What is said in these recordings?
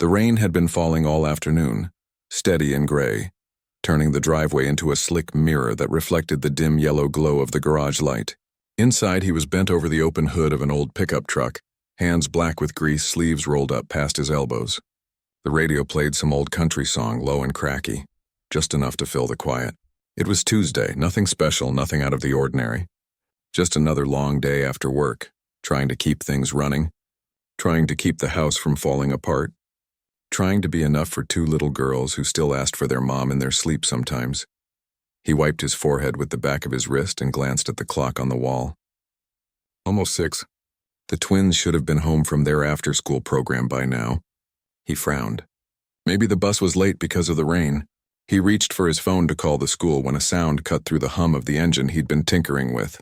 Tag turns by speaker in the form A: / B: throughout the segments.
A: The rain had been falling all afternoon, steady and gray, turning the driveway into a slick mirror that reflected the dim yellow glow of the garage light. Inside, he was bent over the open hood of an old pickup truck, hands black with grease, sleeves rolled up past his elbows. The radio played some old country song, low and cracky, just enough to fill the quiet. It was Tuesday, nothing special, nothing out of the ordinary. Just another long day after work, trying to keep things running, trying to keep the house from falling apart, trying to be enough for two little girls who still asked for their mom in their sleep sometimes. He wiped his forehead with the back of his wrist and glanced at the clock on the wall. Almost 6. The twins should have been home from their after-school program by now. He frowned. Maybe the bus was late because of the rain. He reached for his phone to call the school when a sound cut through the hum of the engine he'd been tinkering with.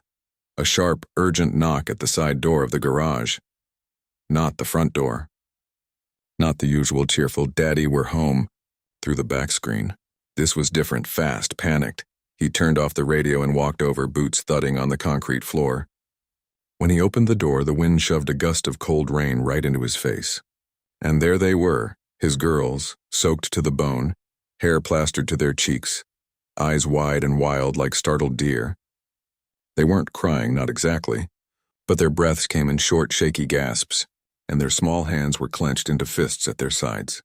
A: A sharp, urgent knock at the side door of the garage. Not the front door. Not the usual cheerful, "Daddy, we're home," through the back screen. This was different, fast, panicked. He turned off the radio and walked over, boots thudding on the concrete floor. When he opened the door, the wind shoved a gust of cold rain right into his face. And there they were, his girls, soaked to the bone, hair plastered to their cheeks, eyes wide and wild like startled deer. They weren't crying, not exactly, but their breaths came in short, shaky gasps, and their small hands were clenched into fists at their sides.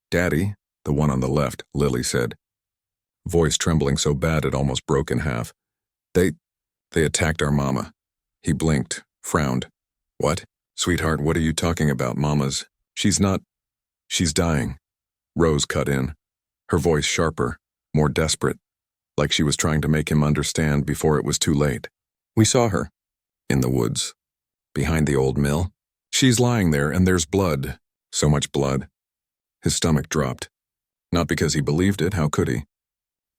A: "Daddy," the one on the left, Lily said, voice trembling so bad it almost broke in half. They attacked our mama." He blinked, frowned. "What? Sweetheart, what are you talking about, Mama's? She's dying." Rose cut in, her voice sharper, more desperate, like she was trying to make him understand before it was too late. "We saw her. In the woods. Behind the old mill. She's lying there and there's blood. So much blood." His stomach dropped. Not because he believed it, how could he?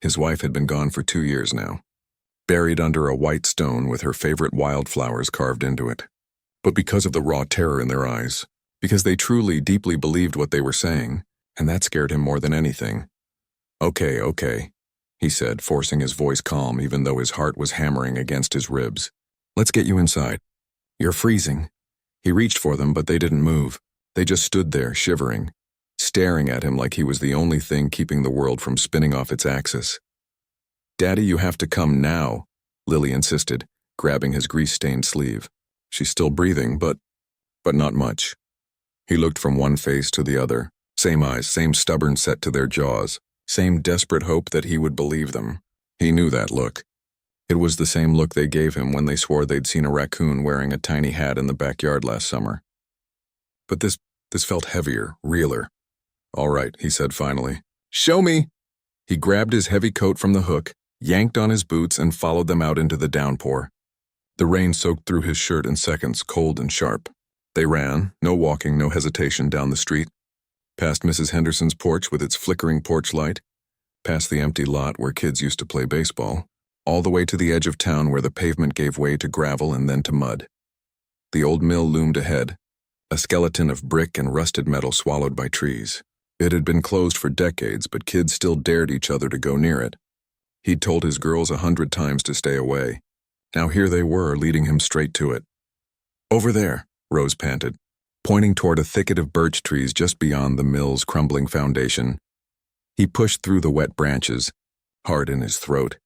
A: His wife had been gone for 2 years now, buried under a white stone with her favorite wildflowers carved into it. But because of the raw terror in their eyes, because they truly, deeply believed what they were saying, and that scared him more than anything. Okay, he said, forcing his voice calm even though his heart was hammering against his ribs. "Let's get you inside. You're freezing." He reached for them, but they didn't move. They just stood there, shivering, staring at him like he was the only thing keeping the world from spinning off its axis. "Daddy, you have to come now," Lily insisted, grabbing his grease-stained sleeve. She's still breathing, but not much. He looked from one face to the other, same eyes, same stubborn set to their jaws, same desperate hope that he would believe them. He knew that look. It was the same look they gave him when they swore they'd seen a raccoon wearing a tiny hat in the backyard last summer. But this felt heavier, realer. "All right," he said finally. "Show me!" He grabbed his heavy coat from the hook, yanked on his boots, and followed them out into the downpour. The rain soaked through his shirt in seconds, cold and sharp. They ran, no walking, no hesitation, down the street, past Mrs. Henderson's porch with its flickering porch light, past the empty lot where kids used to play baseball, all the way to the edge of town where the pavement gave way to gravel and then to mud. The old mill loomed ahead, a skeleton of brick and rusted metal swallowed by trees. It had been closed for decades, but kids still dared each other to go near it. He'd told his girls 100 times to stay away. Now here they were, leading him straight to it. "Over there," Rose panted, pointing toward a thicket of birch trees just beyond the mill's crumbling foundation. He pushed through the wet branches, hard in his throat,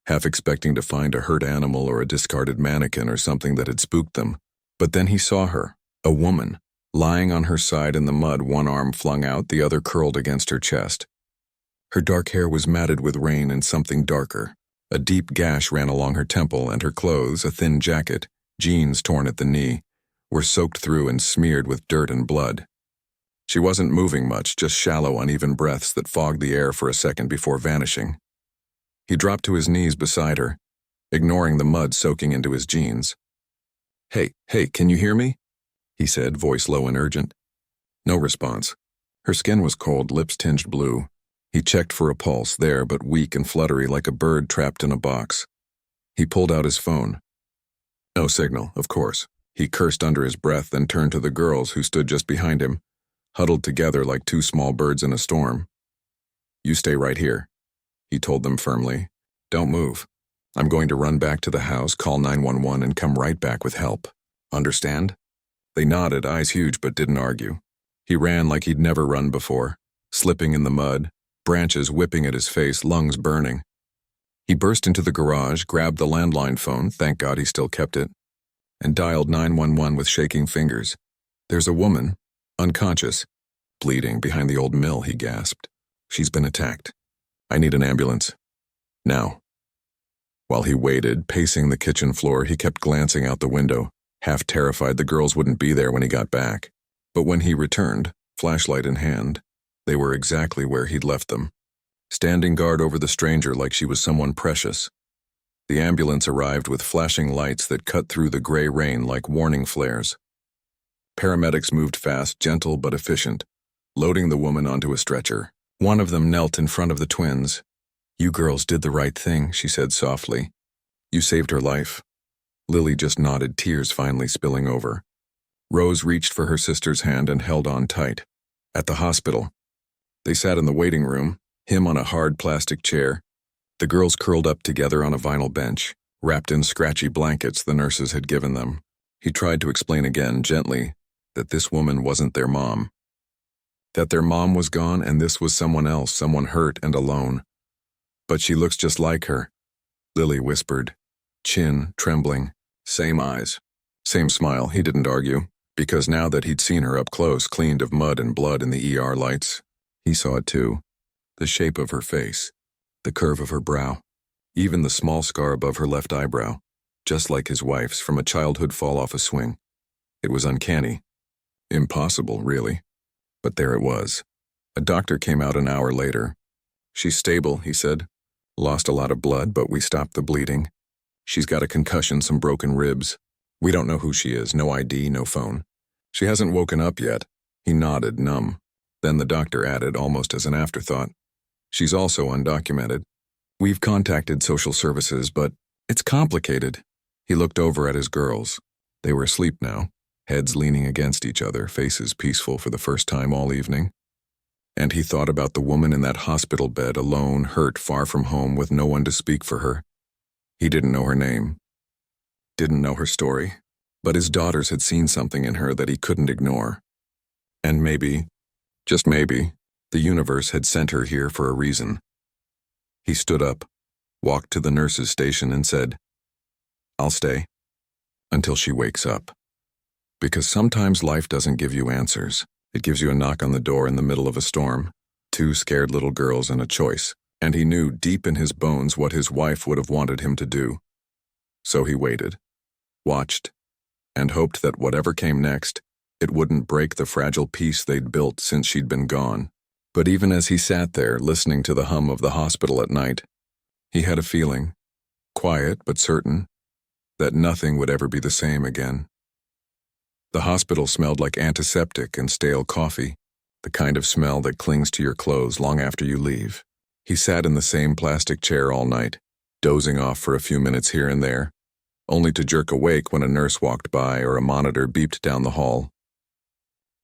A: half expecting to find a hurt animal or a discarded mannequin or something that had spooked them. But then he saw her, a woman, lying on her side in the mud, one arm flung out, the other curled against her chest. Her dark hair was matted with rain and something darker. A deep gash ran along her temple, and her clothes, a thin jacket, jeans torn at the knee, were soaked through and smeared with dirt and blood. She wasn't moving much, just shallow, uneven breaths that fogged the air for a second before vanishing. He dropped to his knees beside her, ignoring the mud soaking into his jeans. Hey, can you hear me?" he said, voice low and urgent. No response. Her skin was cold, lips tinged blue. He checked for a pulse, there but weak and fluttery like a bird trapped in a box. He pulled out his phone. No signal, of course. He cursed under his breath, then turned to the girls who stood just behind him, huddled together like two small birds in a storm. "You stay right here," he told them firmly. "Don't move. I'm going to run back to the house, call 911, and come right back with help. Understand?" They nodded, eyes huge, but didn't argue. He ran like he'd never run before, slipping in the mud, branches whipping at his face, lungs burning. He burst into the garage, grabbed the landline phone, thank God he still kept it, and dialed 911 with shaking fingers. "There's a woman, unconscious, bleeding behind the old mill," he gasped. "She's been attacked. I need an ambulance. Now." While he waited, pacing the kitchen floor, he kept glancing out the window, half terrified the girls wouldn't be there when he got back. But when he returned, flashlight in hand, they were exactly where he'd left them, standing guard over the stranger like she was someone precious. The ambulance arrived with flashing lights that cut through the gray rain like warning flares. Paramedics moved fast, gentle but efficient, loading the woman onto a stretcher. One of them knelt in front of the twins. "You girls did the right thing," she said softly. "You saved her life." Lily just nodded, tears finally spilling over. Rose reached for her sister's hand and held on tight. At the hospital, they sat in the waiting room, him on a hard plastic chair, the girls curled up together on a vinyl bench, wrapped in scratchy blankets the nurses had given them. He tried to explain again, gently, that this woman wasn't their mom. That their mom was gone and this was someone else, someone hurt and alone. "But she looks just like her," Lily whispered, chin trembling, same eyes, same smile. He didn't argue, because now that he'd seen her up close, cleaned of mud and blood in the ER lights, he saw it too. The shape of her face, the curve of her brow, even the small scar above her left eyebrow, just like his wife's from a childhood fall off a swing. It was uncanny. Impossible, really. But there it was. A doctor came out an hour later. "She's stable," he said. "Lost a lot of blood, but we stopped the bleeding. She's got a concussion, some broken ribs. We don't know who she is, no ID, no phone. She hasn't woken up yet." He nodded, numb. Then the doctor added, almost as an afterthought, "She's also undocumented. We've contacted social services, but it's complicated." He looked over at his girls. They were asleep now, heads leaning against each other, faces peaceful for the first time all evening. And he thought about the woman in that hospital bed, alone, hurt, far from home, with no one to speak for her. He didn't know her name, didn't know her story, but his daughters had seen something in her that he couldn't ignore. And maybe, just maybe, the universe had sent her here for a reason. He stood up, walked to the nurse's station and said, "I'll stay until she wakes up. Because sometimes life doesn't give you answers. It gives you a knock on the door in the middle of a storm, two scared little girls and a choice, and he knew deep in his bones what his wife would have wanted him to do. So he waited, watched, and hoped that whatever came next, it wouldn't break the fragile peace they'd built since she'd been gone. But even as he sat there, listening to the hum of the hospital at night, he had a feeling, quiet but certain, that nothing would ever be the same again. The hospital smelled like antiseptic and stale coffee, the kind of smell that clings to your clothes long after you leave. He sat in the same plastic chair all night, dozing off for a few minutes here and there, only to jerk awake when a nurse walked by or a monitor beeped down the hall.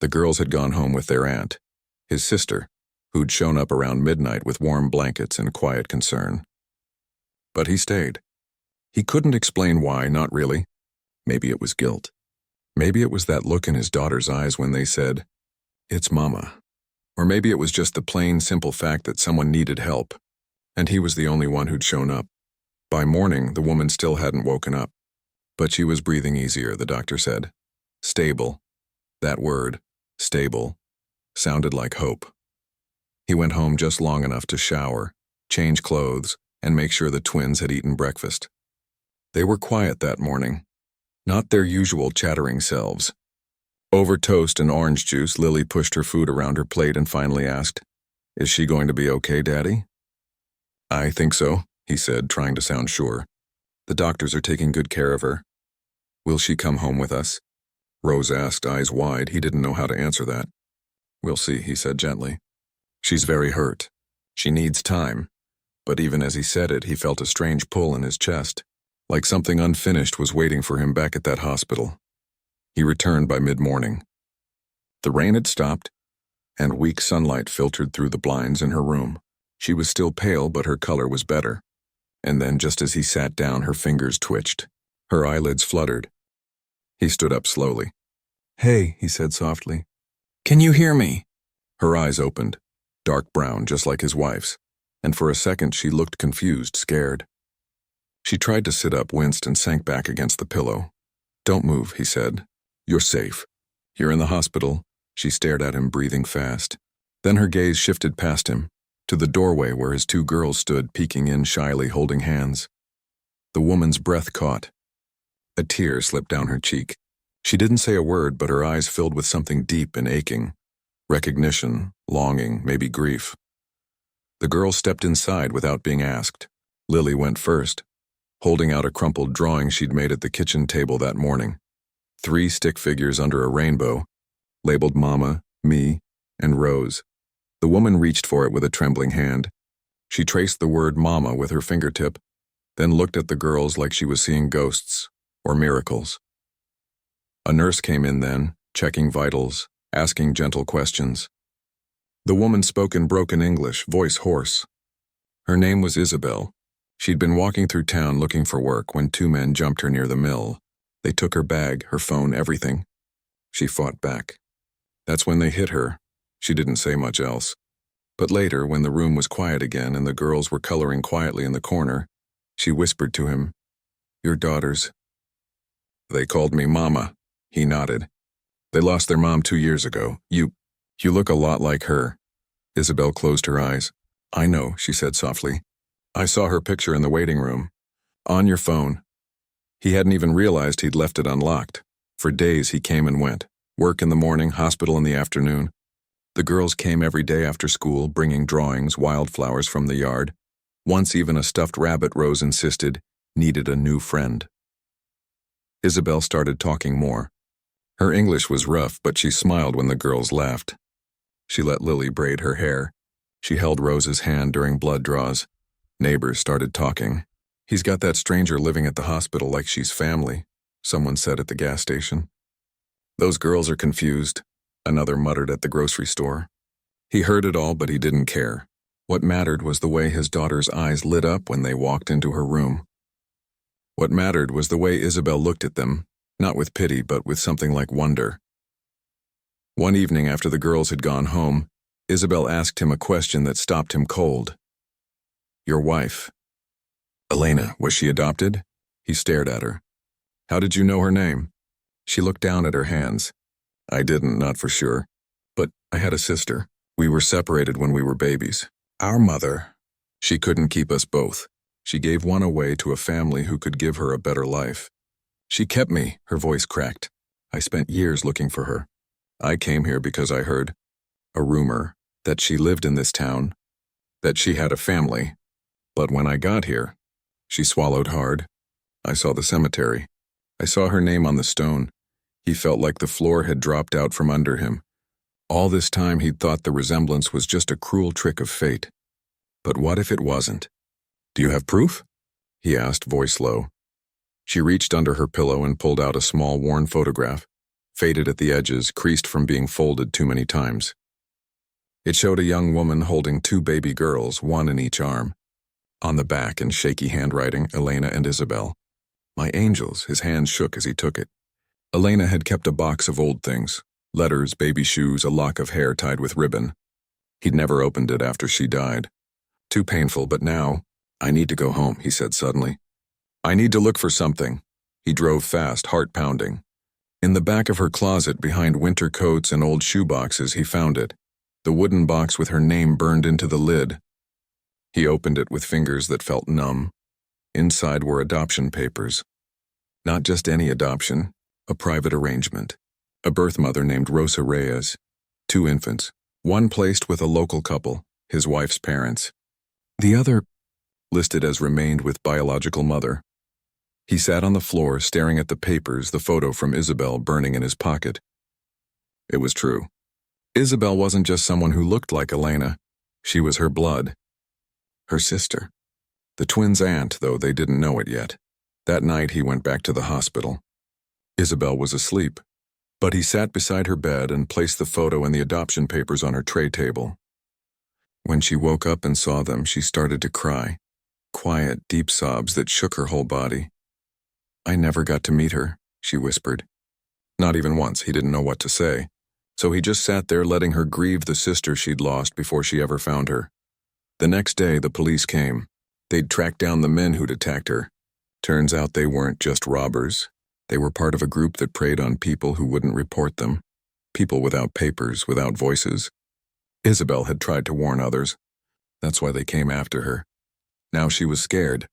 A: The girls had gone home with their aunt, his sister, who'd shown up around midnight with warm blankets and quiet concern. But he stayed. He couldn't explain why, not really. Maybe it was guilt. Maybe it was that look in his daughter's eyes when they said, "It's Mama." Or maybe it was just the plain, simple fact that someone needed help, and he was the only one who'd shown up. By morning, the woman still hadn't woken up, but she was breathing easier, the doctor said. Stable. That word, stable, sounded like hope. He went home just long enough to shower, change clothes, and make sure the twins had eaten breakfast. They were quiet that morning, not their usual chattering selves. Over toast and orange juice, Lily pushed her food around her plate and finally asked, "Is she going to be okay, Daddy?" "I think so," he said, trying to sound sure. "The doctors are taking good care of her." "Will she come home with us?" Rose asked, eyes wide. He didn't know how to answer that. "We'll see," he said gently. "She's very hurt. She needs time." But even as he said it, he felt a strange pull in his chest, like something unfinished was waiting for him back at that hospital. He returned by mid-morning. The rain had stopped, and weak sunlight filtered through the blinds in her room. She was still pale, but her color was better. And then, just as he sat down, her fingers twitched. Her eyelids fluttered. He stood up slowly. "Hey," he said softly. Can you hear me? Her eyes opened, dark brown just like his wife's, and for a second she looked confused, scared. She tried to sit up, winced, and sank back against the pillow. Don't move, he said. You're safe. You're in the hospital. She stared at him, breathing fast. Then her gaze shifted past him, to the doorway where his two girls stood, peeking in shyly, holding hands. The woman's breath caught. A tear slipped down her cheek. She didn't say a word, but her eyes filled with something deep and aching. Recognition, longing, maybe grief. The girls stepped inside without being asked. Lily went first, holding out a crumpled drawing she'd made at the kitchen table that morning. 3 stick figures under a rainbow, labeled Mama, Me, and Rose. The woman reached for it with a trembling hand. She traced the word Mama with her fingertip, then looked at the girls like she was seeing ghosts or miracles. A nurse came in then, checking vitals, asking gentle questions. The woman spoke in broken English, voice hoarse. Her name was Isabel. She'd been walking through town looking for work when 2 men jumped her near the mill. They took her bag, her phone, everything. She fought back. That's when they hit her. She didn't say much else. But later, when the room was quiet again and the girls were coloring quietly in the corner, she whispered to him, "Your daughters." They called me Mama. He nodded. They lost their mom 2 years ago. You look a lot like her. Isabel closed her eyes. I know, she said softly. I saw her picture in the waiting room. On your phone. He hadn't even realized he'd left it unlocked. For days he came and went. Work in the morning, hospital in the afternoon. The girls came every day after school, bringing drawings, wildflowers from the yard. Once even a stuffed rabbit, Rose insisted, needed a new friend. Isabel started talking more. Her English was rough, but she smiled when the girls laughed. She let Lily braid her hair. She held Rose's hand during blood draws. Neighbors started talking. He's got that stranger living at the hospital like she's family, someone said at the gas station. Those girls are confused, another muttered at the grocery store. He heard it all, but he didn't care. What mattered was the way his daughter's eyes lit up when they walked into her room. What mattered was the way Isabel looked at them, not with pity, but with something like wonder. One evening after the girls had gone home, Isabel asked him a question that stopped him cold. Your wife. Elena, was she adopted? He stared at her. How did you know her name? She looked down at her hands. I didn't, not for sure. But I had a sister. We were separated when we were babies. Our mother. She couldn't keep us both. She gave one away to a family who could give her a better life. She kept me, her voice cracked. I spent years looking for her. I came here because I heard a rumor that she lived in this town, that she had a family. But when I got here, she swallowed hard. I saw the cemetery. I saw her name on the stone. He felt like the floor had dropped out from under him. All this time he'd thought the resemblance was just a cruel trick of fate. But what if it wasn't? Do you have proof? He asked, voice low. She reached under her pillow and pulled out a small, worn photograph, faded at the edges, creased from being folded too many times. It showed a young woman holding 2 baby girls, one in each arm. On the back, in shaky handwriting, Elena and Isabel. My angels, his hand shook as he took it. Elena had kept a box of old things, letters, baby shoes, a lock of hair tied with ribbon. He'd never opened it after she died. Too painful, but now, I need to go home, he said suddenly. I need to look for something. He drove fast, heart pounding. In the back of her closet, behind winter coats and old shoeboxes, he found it. The wooden box with her name burned into the lid. He opened it with fingers that felt numb. Inside were adoption papers. Not just any adoption, a private arrangement. A birth mother named Rosa Reyes. 2 infants, one placed with a local couple, his wife's parents. The other, listed as remained with biological mother. He sat on the floor staring at the papers, the photo from Isabel burning in his pocket. It was true. Isabel wasn't just someone who looked like Elena. She was her blood. Her sister. The twins' aunt, though they didn't know it yet. That night he went back to the hospital. Isabel was asleep, but he sat beside her bed and placed the photo and the adoption papers on her tray table. When she woke up and saw them, she started to cry. Quiet, deep sobs that shook her whole body. I never got to meet her, she whispered. Not even once, he didn't know what to say. So he just sat there letting her grieve the sister she'd lost before she ever found her. The next day, the police came. They'd tracked down the men who'd attacked her. Turns out they weren't just robbers. They were part of a group that preyed on people who wouldn't report them. People without papers, without voices. Isabel had tried to warn others. That's why they came after her. Now she was scared.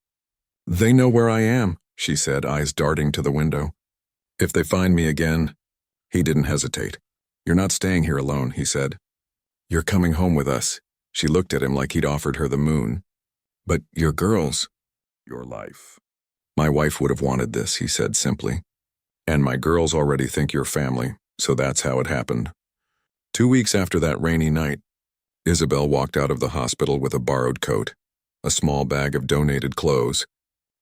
A: "They know where I am," she said, eyes darting to the window. "If they find me again..." He didn't hesitate. "You're not staying here alone," he said. "You're coming home with us." She looked at him like he'd offered her the moon. "But your girls..." "Your life." "My wife would have wanted this," he said simply. "And my girls already think you're family, so that's how it happened." 2 weeks after that rainy night, Isabel walked out of the hospital with a borrowed coat, a small bag of donated clothes,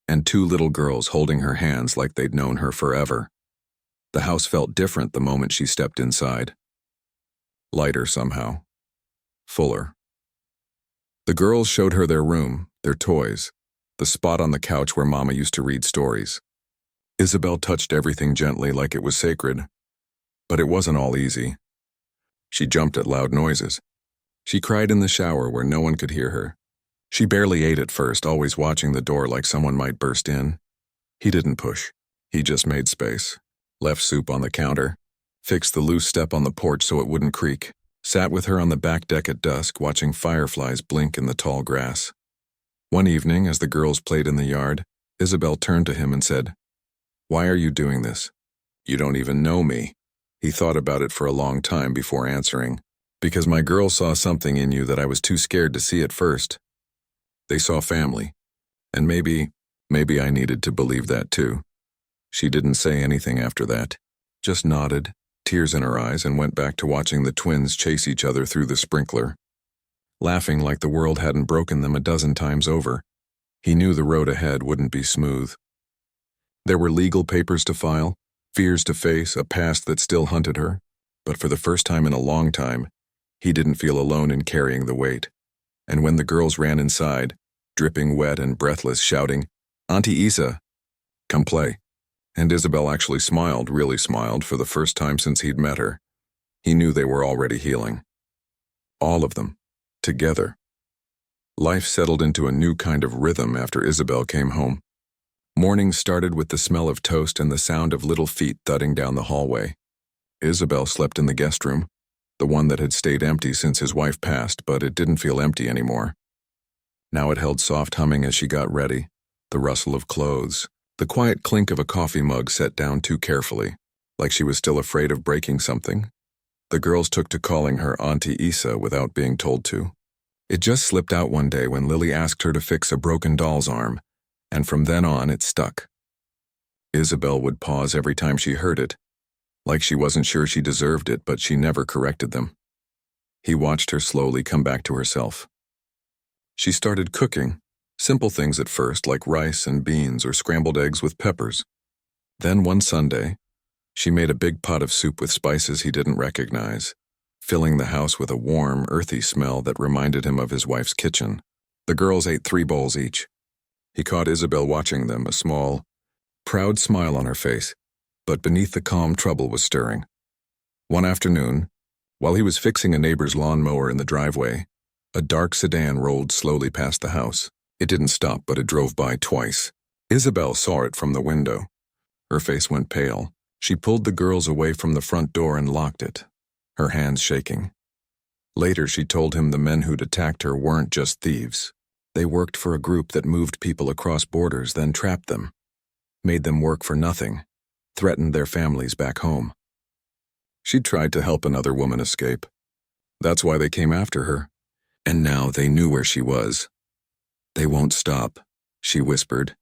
A: and 2 little girls holding her hands like they'd known her forever. The house felt different the moment she stepped inside. Lighter somehow. Fuller. The girls showed her their room, their toys, the spot on the couch where Mama used to read stories. Isabel touched everything gently like it was sacred. But it wasn't all easy. She jumped at loud noises. She cried in the shower where no one could hear her. She barely ate at first, always watching the door like someone might burst in. He didn't push. He just made space. Left soup on the counter. Fixed the loose step on the porch so it wouldn't creak. Sat with her on the back deck at dusk, watching fireflies blink in the tall grass. One evening, as the girls played in the yard, Isabel turned to him and said, "Why are you doing this? You don't even know me." He thought about it for a long time before answering. "Because my girls saw something in you that I was too scared to see at first. They saw family. And maybe I needed to believe that too." She didn't say anything after that, just nodded, tears in her eyes, and went back to watching the twins chase each other through the sprinkler, laughing like the world hadn't broken them a dozen times over. He knew the road ahead wouldn't be smooth. There were legal papers to file, fears to face, a past that still hunted her, but for the first time in a long time, he didn't feel alone in carrying the weight. And when the girls ran inside, dripping wet and breathless, shouting, "Auntie Isa, come play," and Isabel actually smiled, really smiled, for the first time since he'd met her, he knew they were already healing. All of them, together. Life settled into a new kind of rhythm after Isabel came home. Mornings started with the smell of toast and the sound of little feet thudding down the hallway. Isabel slept in the guest room, the one that had stayed empty since his wife passed, but it didn't feel empty anymore. Now it held soft humming as she got ready, the rustle of clothes, the quiet clink of a coffee mug set down too carefully, like she was still afraid of breaking something. The girls took to calling her Auntie Isa without being told to. It just slipped out one day when Lily asked her to fix a broken doll's arm, and from then on it stuck. Isabel would pause every time she heard it, like she wasn't sure she deserved it, but she never corrected them. He watched her slowly come back to herself. She started cooking, simple things at first like rice and beans or scrambled eggs with peppers. Then one Sunday, she made a big pot of soup with spices he didn't recognize, filling the house with a warm, earthy smell that reminded him of his wife's kitchen. The girls ate 3 bowls each. He caught Isabel watching them, a small, proud smile on her face, but beneath the calm trouble was stirring. One afternoon, while he was fixing a neighbor's lawnmower in the driveway, a dark sedan rolled slowly past the house. It didn't stop, but it drove by twice. Isabel saw it from the window. Her face went pale. She pulled the girls away from the front door and locked it, her hands shaking. Later, she told him the men who'd attacked her weren't just thieves. They worked for a group that moved people across borders, then trapped them, made them work for nothing, threatened their families back home. She'd tried to help another woman escape. That's why they came after her. And now they knew where she was. "They won't stop," she whispered,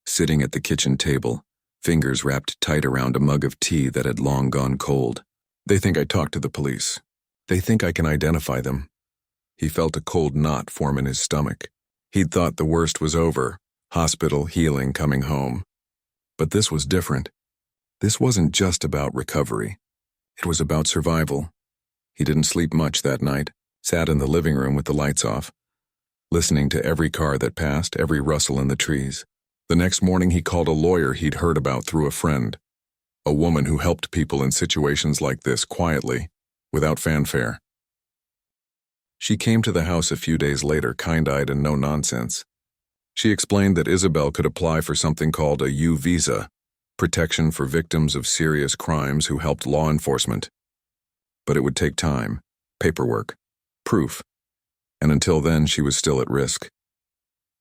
A: sitting at the kitchen table, fingers wrapped tight around a mug of tea that had long gone cold. "They think I talked to the police. They think I can identify them." He felt a cold knot form in his stomach. He'd thought the worst was over, hospital, healing, coming home. But this was different. This wasn't just about recovery. It was about survival. He didn't sleep much that night, sat in the living room with the lights off, listening to every car that passed, every rustle in the trees. The next morning he called a lawyer he'd heard about through a friend, a woman who helped people in situations like this quietly, without fanfare. She came to the house a few days later, kind-eyed and no nonsense. She explained that Isabel could apply for something called a U visa, protection for victims of serious crimes who helped law enforcement. But it would take time, paperwork, proof, and until then she was still at risk.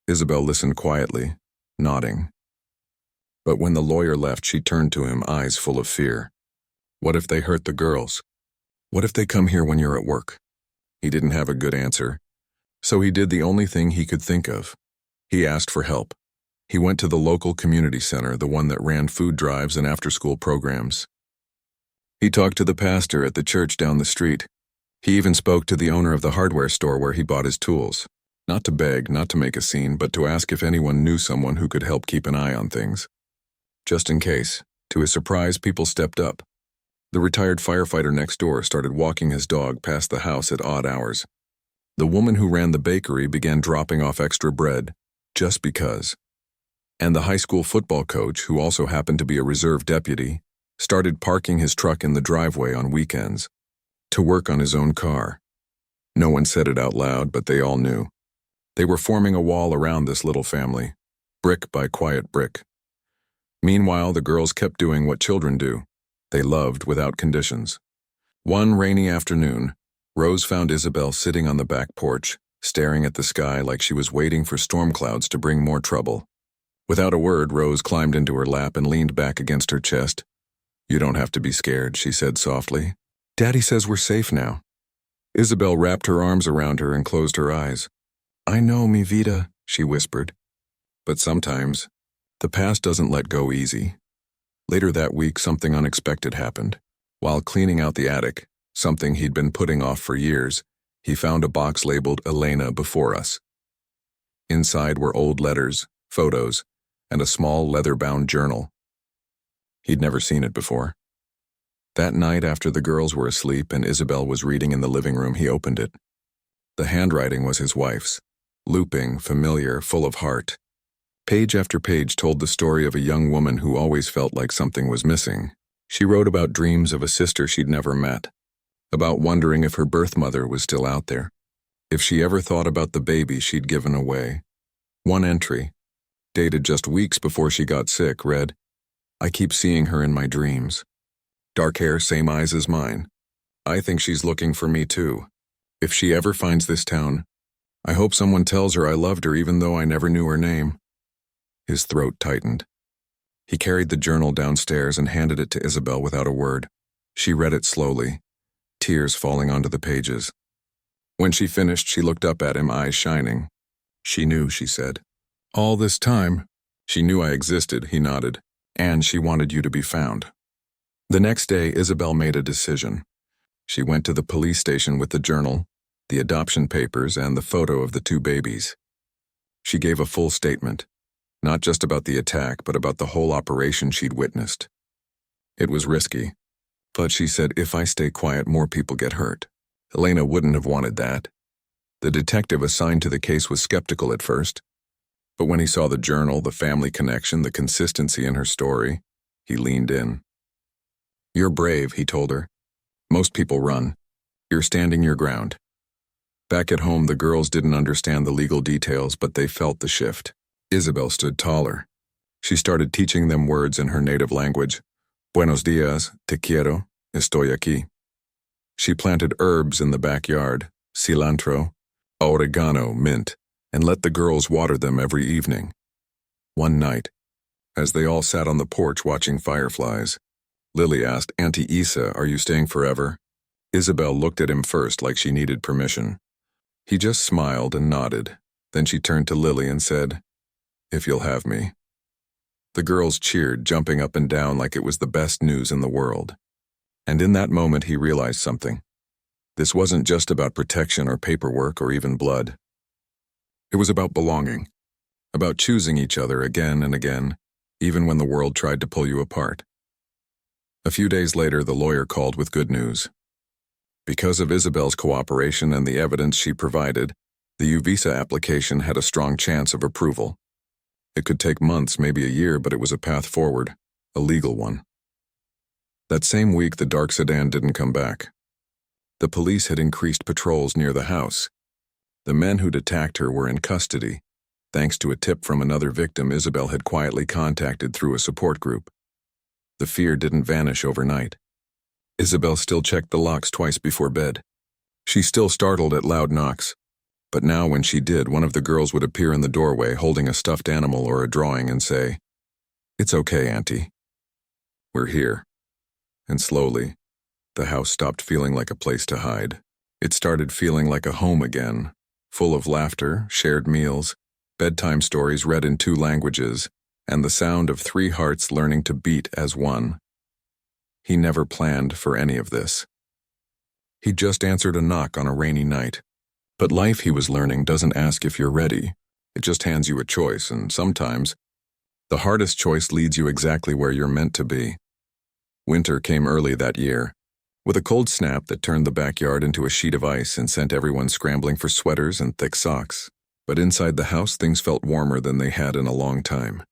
A: Isabel listened quietly, nodding. But when the lawyer left, she turned to him, eyes full of fear. What if they hurt the girls? What if they come here when you're at work? He didn't have a good answer, so he did the only thing he could think of. He asked for help. He went to the local community center, the one that ran food drives and after-school programs. He talked to the pastor at the church down the street. He even spoke to the owner of the hardware store where he bought his tools. Not to beg, not to make a scene, but to ask if anyone knew someone who could help keep an eye on things. Just in case. To his surprise, people stepped up. The retired firefighter next door started walking his dog past the house at odd hours. The woman who ran the bakery began dropping off extra bread, just because. And the high school football coach, who also happened to be a reserve deputy, started parking his truck in the driveway on weekends to work on his own car. No one said it out loud, but they all knew. They were forming a wall around this little family, brick by quiet brick. Meanwhile, the girls kept doing what children do. They loved without conditions. One rainy afternoon, Rose found Isabel sitting on the back porch, staring at the sky like she was waiting for storm clouds to bring more trouble. Without a word, Rose climbed into her lap and leaned back against her chest. "You don't have to be scared," she said softly. "Daddy says we're safe now." Isabel wrapped her arms around her and closed her eyes. "I know, mi vida," she whispered. But sometimes, the past doesn't let go easy. Later that week, something unexpected happened. While cleaning out the attic, something he'd been putting off for years, he found a box labeled Elena before us. Inside were old letters, photos, and a small leather-bound journal. He'd never seen it before. That night, after the girls were asleep and Isabel was reading in the living room, he opened it. The handwriting was his wife's, looping, familiar, full of heart. Page after page told the story of a young woman who always felt like something was missing. She wrote about dreams of a sister she'd never met, about wondering if her birth mother was still out there, if she ever thought about the baby she'd given away. One entry, dated just weeks before she got sick, read, "I keep seeing her in my dreams. Dark hair, same eyes as mine. I think she's looking for me too. If she ever finds this town, I hope someone tells her I loved her even though I never knew her name." His throat tightened. He carried the journal downstairs and handed it to Isabel without a word. She read it slowly, tears falling onto the pages. When she finished, she looked up at him, eyes shining. "She knew," she said. "All this time." "She knew I existed," he nodded. "And she wanted you to be found." The next day, Isabel made a decision. She went to the police station with the journal, the adoption papers, and the photo of the two babies. She gave a full statement. Not just about the attack, but about the whole operation she'd witnessed. It was risky, but she said, "If I stay quiet, more people get hurt." Elena wouldn't have wanted that. The detective assigned to the case was skeptical at first, but when he saw the journal, the family connection, the consistency in her story, he leaned in. "You're brave," he told her. "Most people run. You're standing your ground." Back at home, the girls didn't understand the legal details, but they felt the shift. Isabel stood taller. She started teaching them words in her native language. "Buenos días, te quiero, estoy aquí." She planted herbs in the backyard, cilantro, oregano, mint, and let the girls water them every evening. One night, as they all sat on the porch watching fireflies, Lily asked, "Auntie Isa, are you staying forever?" Isabel looked at him first like she needed permission. He just smiled and nodded. Then she turned to Lily and said, "If you'll have me." The girls cheered, jumping up and down like it was the best news in the world. And in that moment he realized something. This wasn't just about protection or paperwork or even blood. It was about belonging, about choosing each other again and again, even when the world tried to pull you apart. A few days later, the lawyer called with good news. Because of Isabel's cooperation and the evidence she provided, the U visa application had a strong chance of approval. It could take months, maybe a year, but it was a path forward, a legal one. That same week, the dark sedan didn't come back. The police had increased patrols near the house. The men who'd attacked her were in custody. Thanks to a tip from another victim Isabel had quietly contacted through a support group. The fear didn't vanish overnight. Isabel still checked the locks twice before bed. She still startled at loud knocks. But now when she did, one of the girls would appear in the doorway holding a stuffed animal or a drawing and say, "It's okay, Auntie. We're here." And slowly, the house stopped feeling like a place to hide. It started feeling like a home again, full of laughter, shared meals, bedtime stories read in 2 languages, and the sound of 3 hearts learning to beat as one. He never planned for any of this. He just answered a knock on a rainy night. But life, he was learning, doesn't ask if you're ready. It just hands you a choice, and sometimes, the hardest choice leads you exactly where you're meant to be. Winter came early that year, with a cold snap that turned the backyard into a sheet of ice and sent everyone scrambling for sweaters and thick socks. But inside the house, things felt warmer than they had in a long time.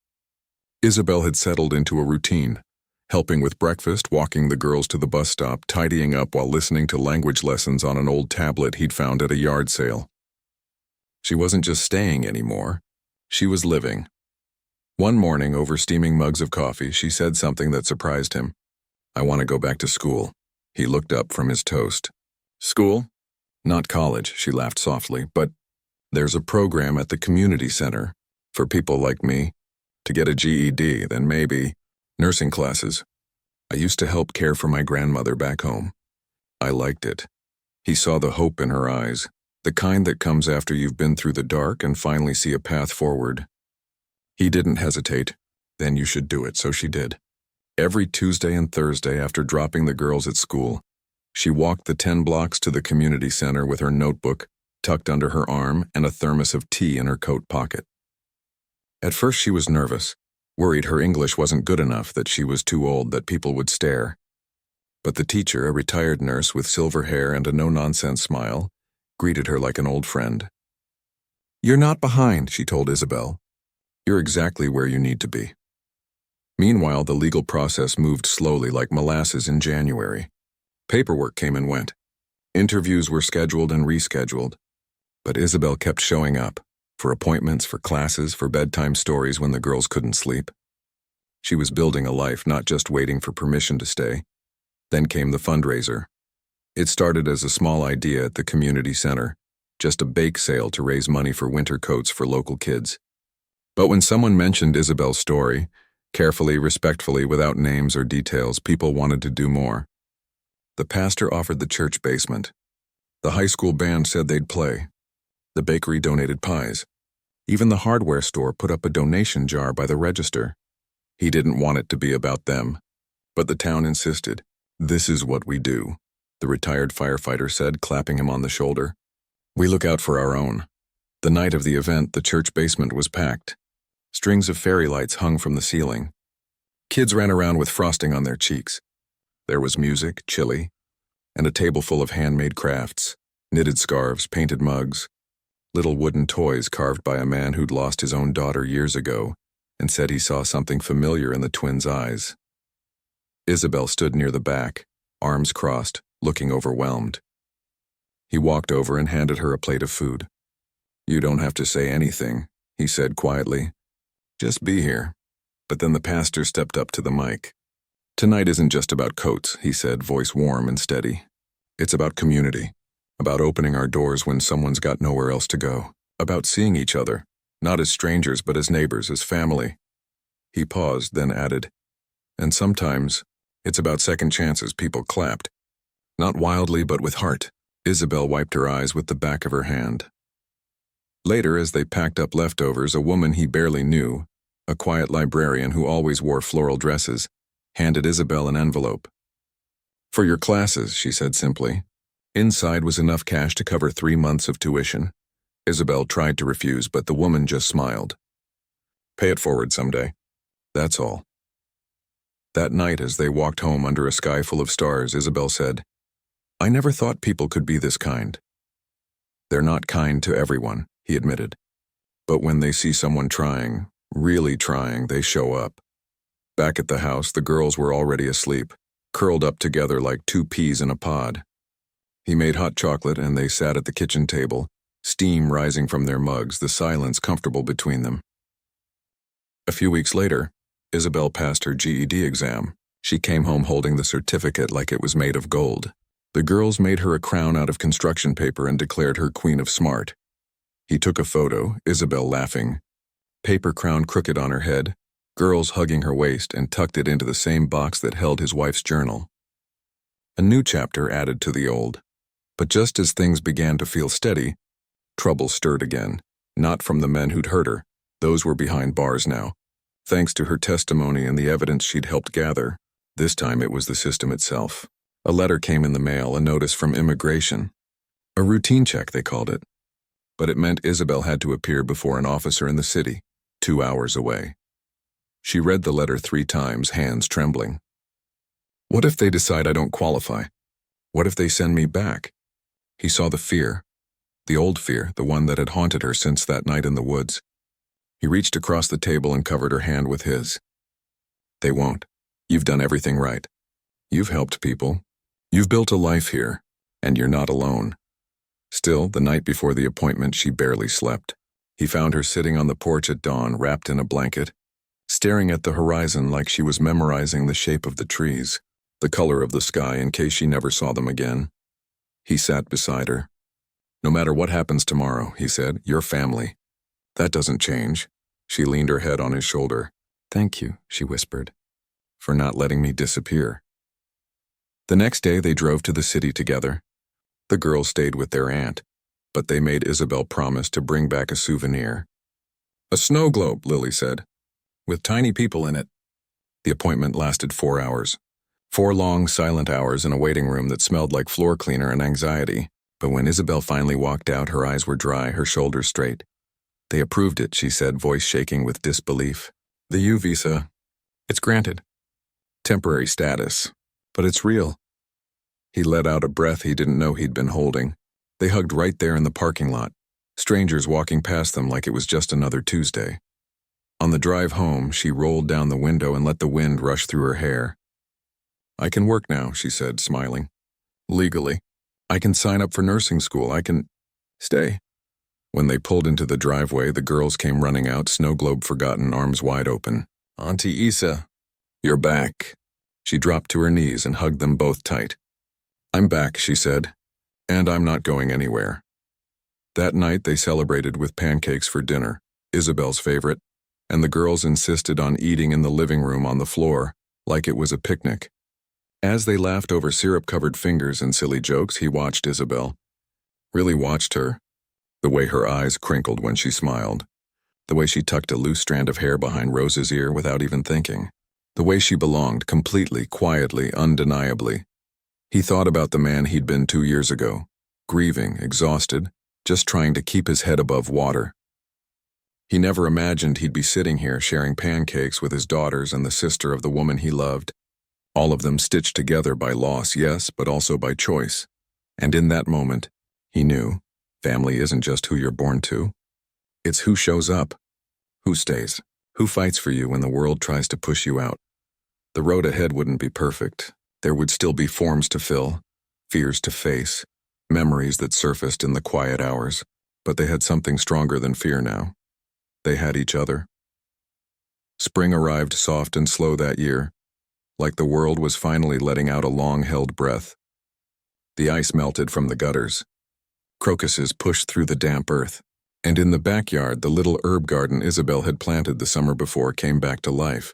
A: Isabel had settled into a routine, helping with breakfast, walking the girls to the bus stop, tidying up while listening to language lessons on an old tablet he'd found at a yard sale. She wasn't just staying anymore, she was living. One morning, over steaming mugs of coffee, she said something that surprised him. "I want to go back to school." He looked up from his toast. "School? Not college," she laughed softly, "but there's a program at the community center for people like me. To get a GED, then maybe nursing classes. I used to help care for my grandmother back home. I liked it." He saw the hope in her eyes, the kind that comes after you've been through the dark and finally see a path forward. He didn't hesitate. "Then you should do it," so she did. Every Tuesday and Thursday after dropping the girls at school, she walked the 10 blocks to the community center with her notebook tucked under her arm and a thermos of tea in her coat pocket. At first she was nervous, worried her English wasn't good enough, that she was too old, that people would stare. But the teacher, a retired nurse with silver hair and a no-nonsense smile, greeted her like an old friend. "You're not behind," she told Isabel. "You're exactly where you need to be." Meanwhile, the legal process moved slowly like molasses in January. Paperwork came and went. Interviews were scheduled and rescheduled. But Isabel kept showing up, for appointments, for classes, for bedtime stories when the girls couldn't sleep. She was building a life, not just waiting for permission to stay. Then came the fundraiser. It started as a small idea at the community center, just a bake sale to raise money for winter coats for local kids. But when someone mentioned Isabel's story, carefully, respectfully, without names or details, people wanted to do more. The pastor offered the church basement. The high school band said they'd play. The bakery donated pies. Even the hardware store put up a donation jar by the register. He didn't want it to be about them. But the town insisted. "This is what we do," the retired firefighter said, clapping him on the shoulder. "We look out for our own." The night of the event, the church basement was packed. Strings of fairy lights hung from the ceiling. Kids ran around with frosting on their cheeks. There was music, chili, and a table full of handmade crafts, knitted scarves, painted mugs, little wooden toys carved by a man who'd lost his own daughter years ago and said he saw something familiar in the twins' eyes. Isabel stood near the back, arms crossed, looking overwhelmed. He walked over and handed her a plate of food. "You don't have to say anything," he said quietly. "Just be here." But then the pastor stepped up to the mic. "Tonight isn't just about coats," he said, voice warm and steady. "It's about community, about opening our doors when someone's got nowhere else to go, about seeing each other, not as strangers but as neighbors, as family." He paused, then added, "And sometimes it's about second chances." People clapped. Not wildly, but with heart. Isabel wiped her eyes with the back of her hand. Later, as they packed up leftovers, a woman he barely knew, a quiet librarian who always wore floral dresses, handed Isabel an envelope. "For your classes," she said simply. Inside was enough cash to cover 3 months of tuition. Isabel tried to refuse, but the woman just smiled. "Pay it forward someday. That's all." That night, as they walked home under a sky full of stars, Isabel said, "I never thought people could be this kind." "They're not kind to everyone," he admitted. "But when they see someone trying, really trying, they show up." Back at the house, the girls were already asleep, curled up together like 2 peas in a pod. He made hot chocolate and they sat at the kitchen table, steam rising from their mugs, the silence comfortable between them. A few weeks later, Isabel passed her GED exam. She came home holding the certificate like it was made of gold. The girls made her a crown out of construction paper and declared her queen of smart. He took a photo, Isabel laughing, paper crown crooked on her head, girls hugging her waist, and tucked it into the same box that held his wife's journal. A new chapter added to the old. But just as things began to feel steady, trouble stirred again, not from the men who'd hurt her. Those were behind bars now, thanks to her testimony and the evidence she'd helped gather. This time it was the system itself. A letter came in the mail, a notice from immigration. A routine check, they called it. But it meant Isabel had to appear before an officer in the city, 2 hours away. She read the letter 3 times, hands trembling. What if they decide I don't qualify? What if they send me back? He saw the fear, the old fear, the one that had haunted her since that night in the woods. He reached across the table and covered her hand with his. They won't. You've done everything right. You've helped people. You've built a life here, and you're not alone. Still, the night before the appointment, she barely slept. He found her sitting on the porch at dawn, wrapped in a blanket, staring at the horizon like she was memorizing the shape of the trees, the color of the sky in case she never saw them again. He sat beside her. No matter what happens tomorrow, he said, you're family. That doesn't change. She leaned her head on his shoulder. Thank you, she whispered, for not letting me disappear. The next day they drove to the city together. The girls stayed with their aunt, but they made Isabel promise to bring back a souvenir. A snow globe, Lily said, with tiny people in it. The appointment lasted 4 hours. 4 long, silent hours in a waiting room that smelled like floor cleaner and anxiety. But when Isabel finally walked out, her eyes were dry, her shoulders straight. They approved it, she said, voice shaking with disbelief. The U visa, it's granted. Temporary status, but it's real. He let out a breath he didn't know he'd been holding. They hugged right there in the parking lot, strangers walking past them like it was just another Tuesday. On the drive home, she rolled down the window and let the wind rush through her hair. I can work now, she said, smiling. Legally. I can sign up for nursing school. I can stay. When they pulled into the driveway, the girls came running out, snow globe forgotten, arms wide open. Auntie Isa, you're back. She dropped to her knees and hugged them both tight. I'm back, she said, and I'm not going anywhere. That night they celebrated with pancakes for dinner, Isabel's favorite, and the girls insisted on eating in the living room on the floor, like it was a picnic. As they laughed over syrup-covered fingers and silly jokes, he watched Isabel. Really watched her. The way her eyes crinkled when she smiled. The way she tucked a loose strand of hair behind Rose's ear without even thinking. The way she belonged, completely, quietly, undeniably. He thought about the man he'd been 2 years ago, grieving, exhausted, just trying to keep his head above water. He never imagined he'd be sitting here sharing pancakes with his daughters and the sister of the woman he loved. All of them stitched together by loss, yes, but also by choice. And in that moment, he knew, family isn't just who you're born to. It's who shows up, who stays, who fights for you when the world tries to push you out. The road ahead wouldn't be perfect. There would still be forms to fill, fears to face, memories that surfaced in the quiet hours, but they had something stronger than fear now. They had each other. Spring arrived soft and slow that year, like the world was finally letting out a long-held breath. The ice melted from the gutters. Crocuses pushed through the damp earth, and in the backyard the little herb garden Isabel had planted the summer before came back to life.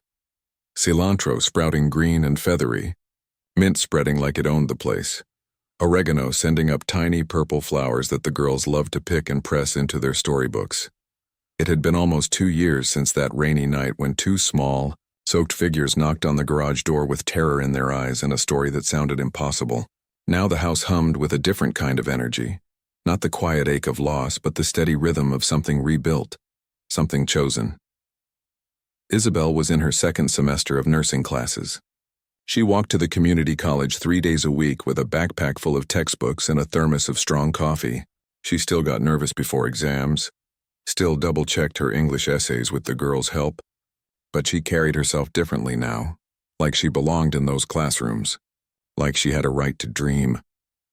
A: Cilantro sprouting green and feathery, mint spreading like it owned the place, oregano sending up tiny purple flowers that the girls loved to pick and press into their storybooks. It had been almost 2 years since that rainy night when 2 small, soaked figures knocked on the garage door with terror in their eyes and a story that sounded impossible. Now the house hummed with a different kind of energy. Not the quiet ache of loss, but the steady rhythm of something rebuilt, something chosen. Isabel was in her 2nd semester of nursing classes. She walked to the community college 3 days a week with a backpack full of textbooks and a thermos of strong coffee. She still got nervous before exams, still double-checked her English essays with the girls' help, but she carried herself differently now, like she belonged in those classrooms, like she had a right to dream.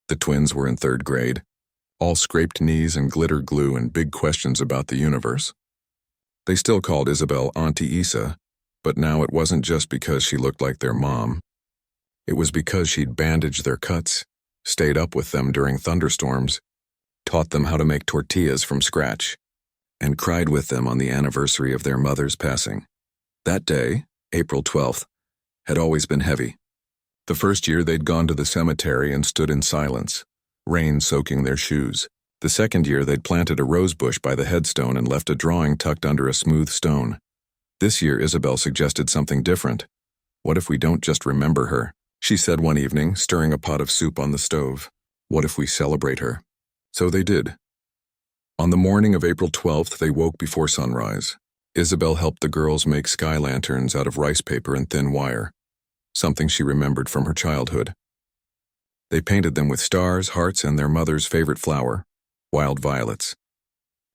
A: The twins were in third grade, all scraped knees and glitter glue and big questions about the universe. They still called Isabel Auntie Isa, but now it wasn't just because she looked like their mom. It was because she'd bandaged their cuts, stayed up with them during thunderstorms, taught them how to make tortillas from scratch, and cried with them on the anniversary of their mother's passing. That day, April 12th, had always been heavy. The first year they'd gone to the cemetery and stood in silence, rain soaking their shoes. The second year they'd planted a rose bush by the headstone and left a drawing tucked under a smooth stone. This year Isabel suggested something different. What if we don't just remember her? She said one evening, stirring a pot of soup on the stove. What if we celebrate her? So they did. On the morning of April 12th, they woke before sunrise. Isabel helped the girls make sky lanterns out of rice paper and thin wire, something she remembered from her childhood. They painted them with stars, hearts, and their mother's favorite flower, wild violets.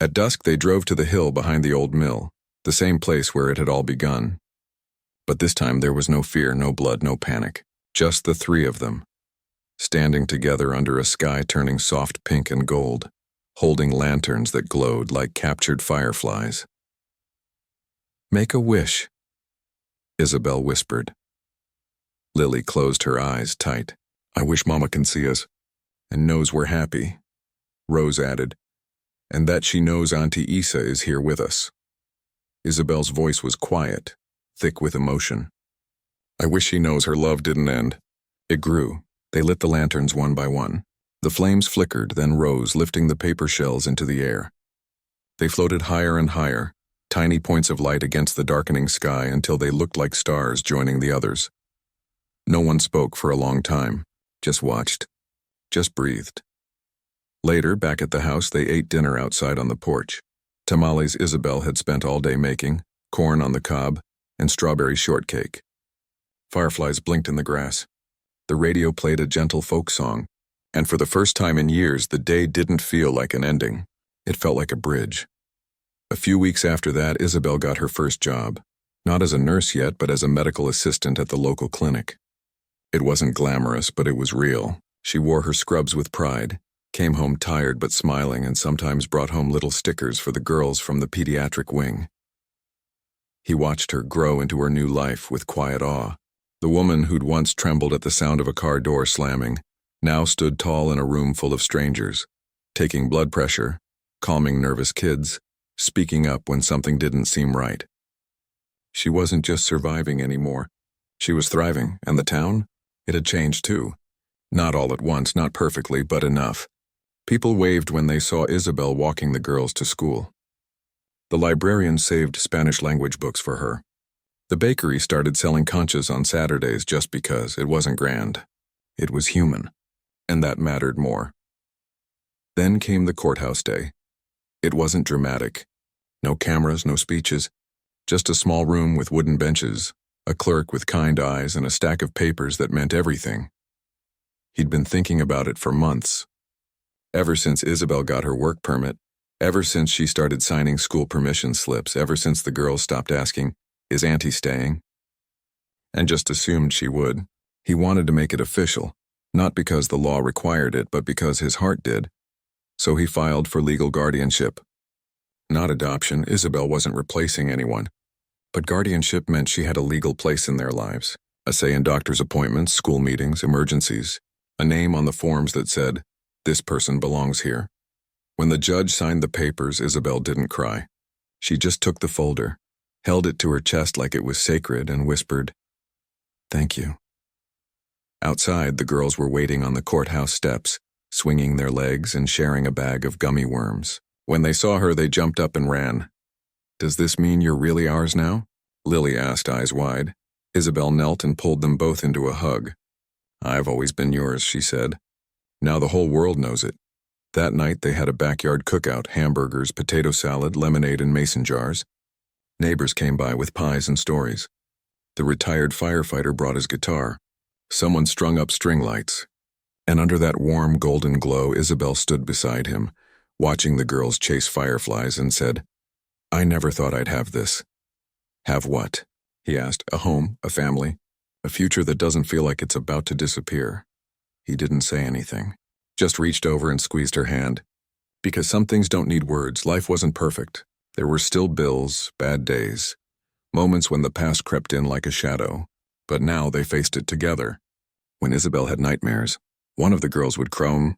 A: At dusk, they drove to the hill behind the old mill, the same place where it had all begun. But this time there was no fear, no blood, no panic, just the three of them, standing together under a sky turning soft pink and gold, holding lanterns that glowed like captured fireflies. "Make a wish," Isabel whispered. Lily closed her eyes tight. "I wish Mama can see us and knows we're happy," Rose added, "and that she knows Auntie Isa is here with us." Isabel's voice was quiet, thick with emotion. "I wish she knows her love didn't end." It grew. They lit the lanterns one by one. The flames flickered, then rose, lifting the paper shells into the air. They floated higher and higher, tiny points of light against the darkening sky until they looked like stars joining the others. No one spoke for a long time, just watched, just breathed. Later, back at the house, they ate dinner outside on the porch. Tamales Isabel had spent all day making, corn on the cob, and strawberry shortcake. Fireflies blinked in the grass. The radio played a gentle folk song, and for the first time in years, the day didn't feel like an ending. It felt like a bridge. A few weeks after that, Isabel got her first job, not as a nurse yet, but as a medical assistant at the local clinic. It wasn't glamorous, but it was real. She wore her scrubs with pride, came home tired but smiling, and sometimes brought home little stickers for the girls from the pediatric wing. He watched her grow into her new life with quiet awe. The woman who'd once trembled at the sound of a car door slamming now stood tall in a room full of strangers, taking blood pressure, calming nervous kids, speaking up when something didn't seem right. She wasn't just surviving anymore. She was thriving, and the town? It had changed too. Not all at once, not perfectly, but enough. People waved when they saw Isabel walking the girls to school. The librarian saved Spanish-language books for her. The bakery started selling conchas on Saturdays just because it wasn't grand. It was human, and that mattered more. Then came the courthouse day. It wasn't dramatic. No cameras, no speeches, just a small room with wooden benches, a clerk with kind eyes, and a stack of papers that meant everything. He'd been thinking about it for months. Ever since Isabel got her work permit, ever since she started signing school permission slips, ever since the girls stopped asking, "Is Auntie staying?" and just assumed she would. He wanted to make it official, not because the law required it, but because his heart did. So he filed for legal guardianship. Not adoption. Isabel wasn't replacing anyone. But guardianship meant she had a legal place in their lives, a say in doctor's appointments, school meetings, emergencies, a name on the forms that said, "This person belongs here." When the judge signed the papers, Isabel didn't cry. She just took the folder, held it to her chest like it was sacred, and whispered, "Thank you." Outside, the girls were waiting on the courthouse steps, swinging their legs and sharing a bag of gummy worms. When they saw her, they jumped up and ran. "Does this mean you're really ours now?" Lily asked, eyes wide. Isabel knelt and pulled them both into a hug. "I've always been yours," she said. "Now the whole world knows it." That night they had a backyard cookout, hamburgers, potato salad, lemonade in mason jars. Neighbors came by with pies and stories. The retired firefighter brought his guitar. Someone strung up string lights. And under that warm golden glow, Isabel stood beside him, watching the girls chase fireflies, and said, "I never thought I'd have this." "Have what?" he asked. "A home, a family, a future that doesn't feel like it's about to disappear." He didn't say anything. just reached over and squeezed her hand. Because some things don't need words, life wasn't perfect. There were still bills, bad days, moments when the past crept in like a shadow. But now they faced it together. When Isabel had nightmares, one of the girls would croak,